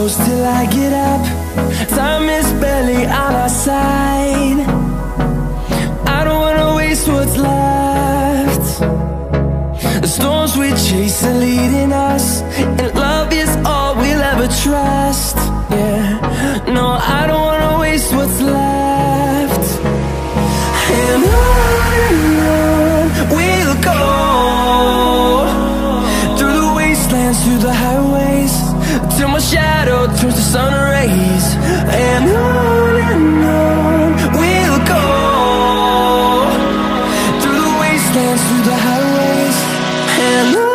close till I get up. Time is barely on our side. I don't wanna waste what's left. The storms we chase are leading us, and love is all we'll ever trust. Yeah, no, I don't wanna waste what's left. And on we'll go, through the wastelands, through the highways, till my shadow turns to sun rays. And on we'll go, through the wastelands, through the highways, and on.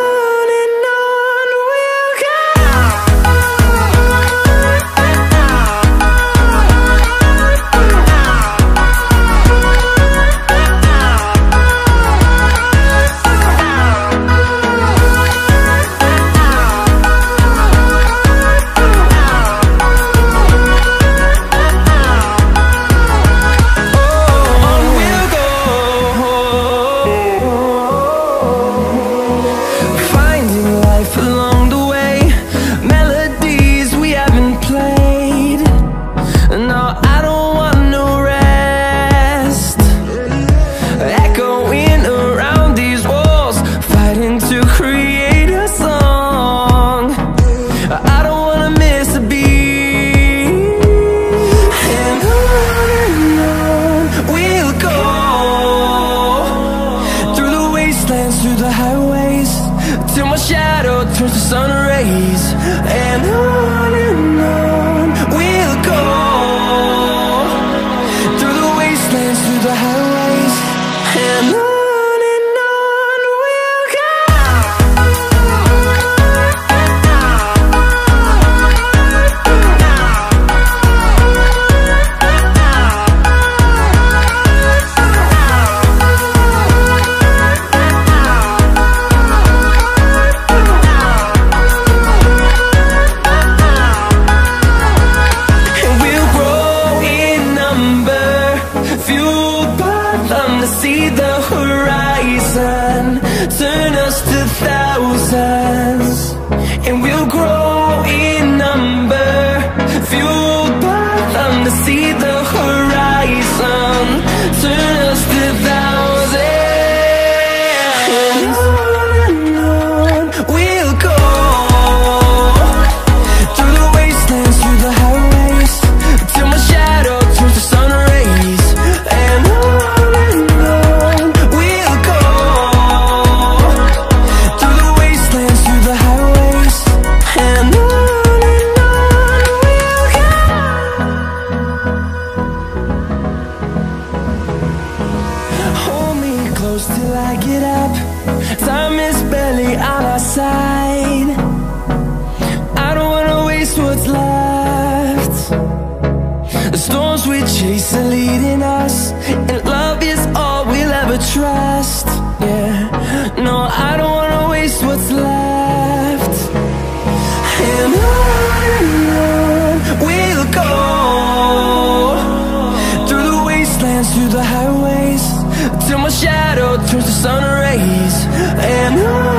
Through the highways, till my shadow turns to sun rays. And on we'll go, through the wastelands, through the highways, and on we'll go. See the horizon, turn us to thousands, and we'll grow in number, fueled by them. To see the horizon, turn us to thousands, and on we'll go, through the wastelands, through the highways, till my shadow turns to sun rays. And on till I get up. Time is barely on our side. I don't wanna waste what's left. The storms we chase are leading us, and love is all we'll ever trust. Yeah, no, I don't wanna waste what's left. And on we'll go, through the wastelands, through the highways, till my shadow turns to sun rays. And on